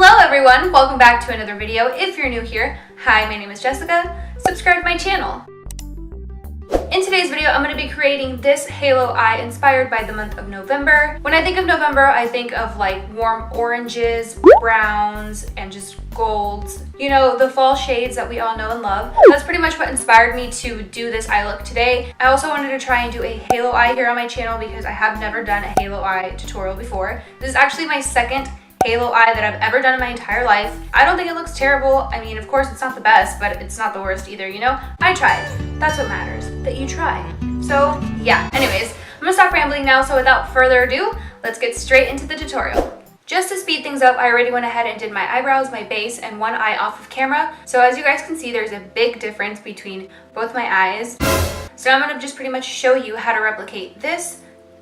Hello everyone, welcome back to another video. If you're new here, hi, my name is Jessica. Subscribe to my channel. In today's video, I'm going to be creating this halo eye inspired by the month of November. When I think of November, I think of like warm oranges, browns, and just golds. You know, the fall shades that we all know and love. That's pretty much what inspired me to do this eye look today. I also wanted to try and do a halo eye here on my channel because I have never done a halo eye tutorial before. This is actually my second halo eye that I've ever done in my entire life. I don't think it looks terrible. I mean, of course it's not the best, but it's not the worst either, you know? I tried. That's what matters, that you try. So yeah, anyways, I'm gonna stop rambling now, so without further ado, let's get straight into the tutorial. Just to speed things up, I already went ahead and did my eyebrows, my base, and one eye off of camera. So as you guys can see, there's a big difference between both my eyes. So I'm gonna just pretty much show you how to replicate this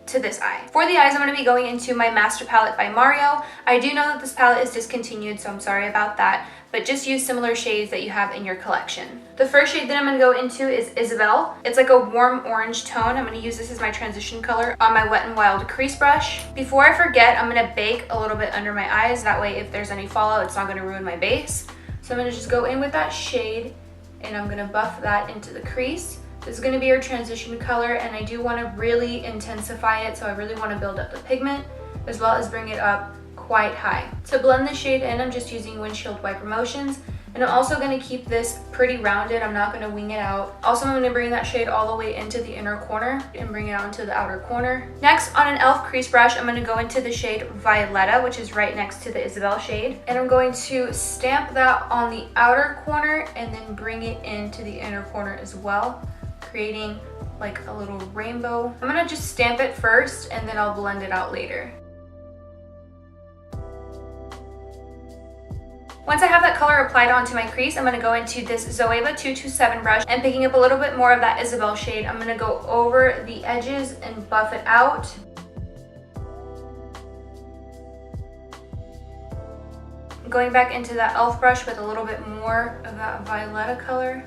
to this eye. For the eyes, I'm going to be going into my Master Palette by Mario. I do know that this palette is discontinued, so I'm sorry about that, but just use similar shades that you have in your collection. The first shade that I'm going to go into is Isabelle. It's like a warm orange tone. I'm going to use this as my transition color on my Wet n Wild crease brush. Before I forget, I'm going to bake a little bit under my eyes. That way, if there's any fallout, it's not going to ruin my base. So I'm going to just go in with that shade, and I'm going to buff that into the crease. This is going to be your transition color, and I do want to really intensify it, so I really want to build up the pigment as well as bring it up quite high. To blend the shade in, I'm just using windshield wiper motions, and I'm also going to keep this pretty rounded. I'm not going to wing it out. Also, I'm going to bring that shade all the way into the inner corner and bring it out into the outer corner. Next, on an e.l.f. crease brush, I'm going to go into the shade Violetta, which is right next to the Isabelle shade, and I'm going to stamp that on the outer corner and then bring it into the inner corner as well, creating like a little rainbow. I'm gonna just stamp it first and then I'll blend it out later. Once I have that color applied onto my crease, I'm gonna go into this Zoeva 227 brush and picking up a little bit more of that Isabelle shade, I'm gonna go over the edges and buff it out. Going back into that e.l.f. brush with a little bit more of that Violetta color.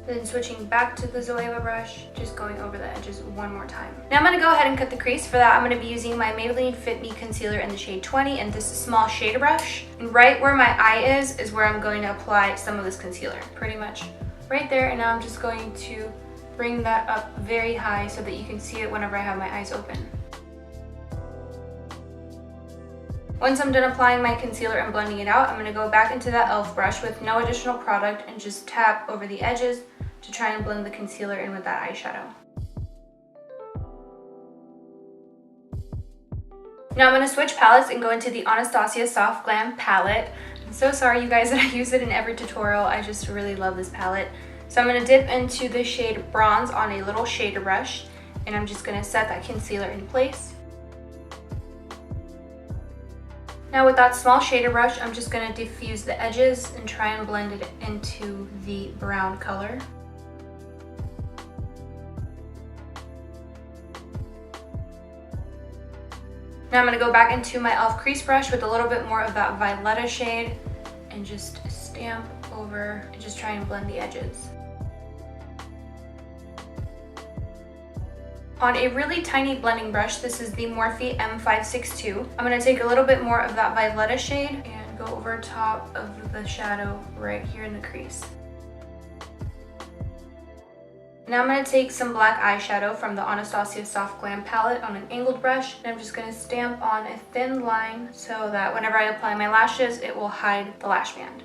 Then switching back to the Zoeva brush, just going over the edges one more time. Now I'm going to go ahead and cut the crease. For that, I'm going to be using my Maybelline Fit Me Concealer in the shade 20 and this small shader brush. And right where my eye is where I'm going to apply some of this concealer. Pretty much right there. And now I'm just going to bring that up very high so that you can see it whenever I have my eyes open. Once I'm done applying my concealer and blending it out, I'm going to go back into that e.l.f. brush with no additional product and just tap over the edges to try and blend the concealer in with that eyeshadow. Now I'm going to switch palettes and go into the Anastasia Soft Glam palette. I'm so sorry you guys that I use it in every tutorial. I just really love this palette. So I'm going to dip into the shade Bronze on a little shader brush and I'm just going to set that concealer in place. Now with that small shader brush, I'm just going to diffuse the edges and try and blend it into the brown color. Now I'm going to go back into my e.l.f. crease brush with a little bit more of that Violetta shade and just stamp over and just try and blend the edges. On a really tiny blending brush, this is the Morphe M562, I'm going to take a little bit more of that Violetta shade and go over top of the shadow right here in the crease. Now I'm going to take some black eyeshadow from the Anastasia Soft Glam palette on an angled brush, and I'm just going to stamp on a thin line so that whenever I apply my lashes, it will hide the lash band.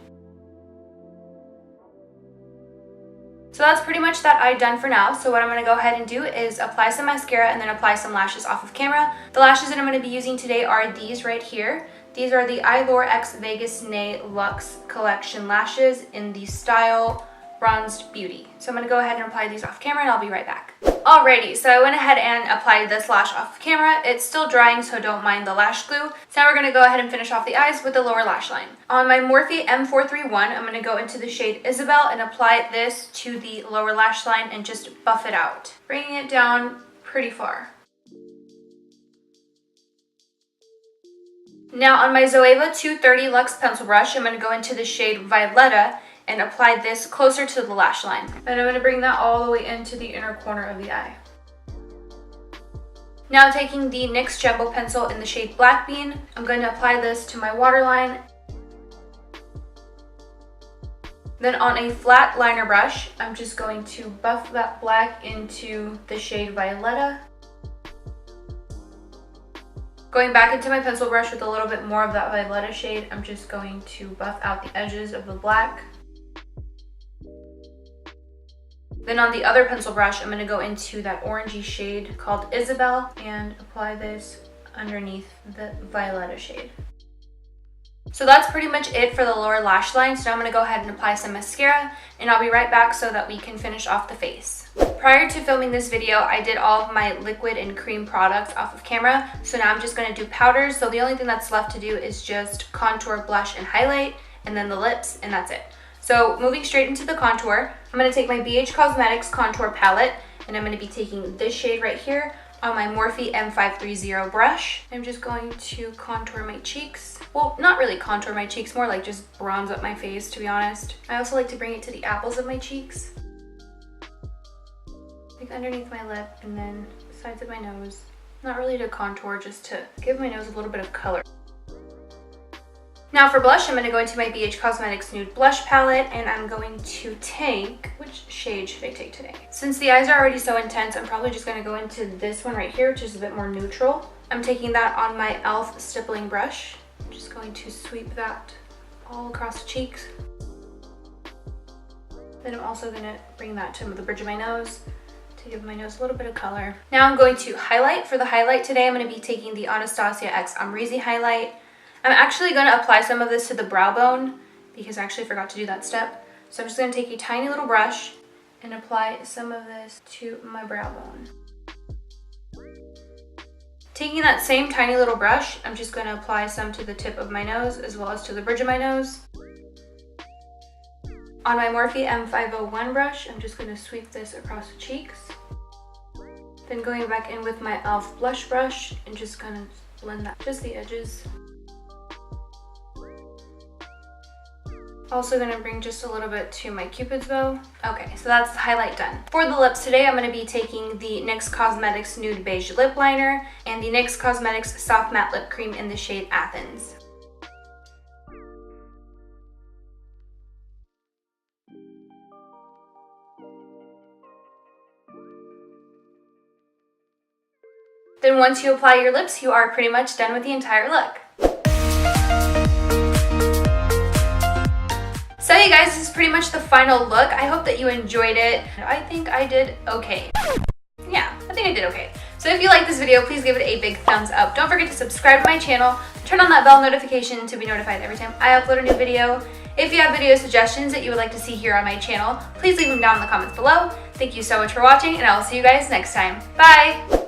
So that's pretty much that eye done for now. So what I'm going to go ahead and do is apply some mascara and then apply some lashes off of camera. The lashes that I'm going to be using today are these right here. These are the Eylure X Vegas Nay Luxe Collection lashes in the style Bronzed Beauty. So I'm going to go ahead and apply these off camera and I'll be right back. Alrighty, so I went ahead and applied this lash off camera. It's still drying, so don't mind the lash glue. So now we're going to go ahead and finish off the eyes with the lower lash line. On my Morphe M431, I'm going to go into the shade Isabelle and apply this to the lower lash line and just buff it out, bringing it down pretty far. Now on my Zoeva 230 Luxe Pencil Brush, I'm going to go into the shade Violetta and apply this closer to the lash line. And I'm going to bring that all the way into the inner corner of the eye. Now taking the NYX Jumbo Pencil in the shade Black Bean, I'm going to apply this to my waterline. Then on a flat liner brush, I'm just going to buff that black into the shade Violetta. Going back into my pencil brush with a little bit more of that Violetta shade, I'm just going to buff out the edges of the black. Then on the other pencil brush, I'm going to go into that orangey shade called Isabel and apply this underneath the Violetta shade. So that's pretty much it for the lower lash line. So now I'm going to go ahead and apply some mascara, and I'll be right back so that we can finish off the face. Prior to filming this video, I did all of my liquid and cream products off of camera. So now I'm just going to do powders. So the only thing that's left to do is just contour, blush, and highlight, and then the lips, and that's it. So moving straight into the contour, I'm going to take my BH Cosmetics contour palette, and I'm going to be taking this shade right here on my Morphe M530 brush. I'm just going to contour my cheeks. Well, not really contour my cheeks, more like just bronze up my face, to be honest. I also like to bring it to the apples of my cheeks, like underneath my lip and then the sides of my nose. Not really to contour, just to give my nose a little bit of color. Now for blush, I'm going to go into my BH Cosmetics Nude Blush Palette, and I'm going to take, which shade should I take today? Since the eyes are already so intense, I'm probably just going to go into this one right here, which is a bit more neutral. I'm taking that on my e.l.f. stippling brush. I'm just going to sweep that all across the cheeks. Then I'm also going to bring that to the bridge of my nose to give my nose a little bit of color. Now I'm going to highlight. For the highlight today, I'm going to be taking the Anastasia X Amrezy Highlight. I'm actually going to apply some of this to the brow bone because I actually forgot to do that step. So I'm just going to take a tiny little brush and apply some of this to my brow bone. Taking that same tiny little brush, I'm just going to apply some to the tip of my nose as well as to the bridge of my nose. On my Morphe M501 brush, I'm just going to sweep this across the cheeks. Then going back in with my e.l.f. blush brush and just kind of blend that, just the edges. Also going to bring just a little bit to my Cupid's bow. Okay, so that's the highlight done. For the lips today, I'm going to be taking the NYX Cosmetics Nude Beige Lip Liner and the NYX Cosmetics Soft Matte Lip Cream in the shade Athens. Then once you apply your lips, you are pretty much done with the entire look. So you guys, this is pretty much the final look. I hope that you enjoyed it. I think I did okay. Yeah, I think I did okay. So if you like this video, please give it a big thumbs up. Don't forget to subscribe to my channel. Turn on that bell notification to be notified every time I upload a new video. If you have video suggestions that you would like to see here on my channel, please leave them down in the comments below. Thank you so much for watching, and I will see you guys next time. Bye!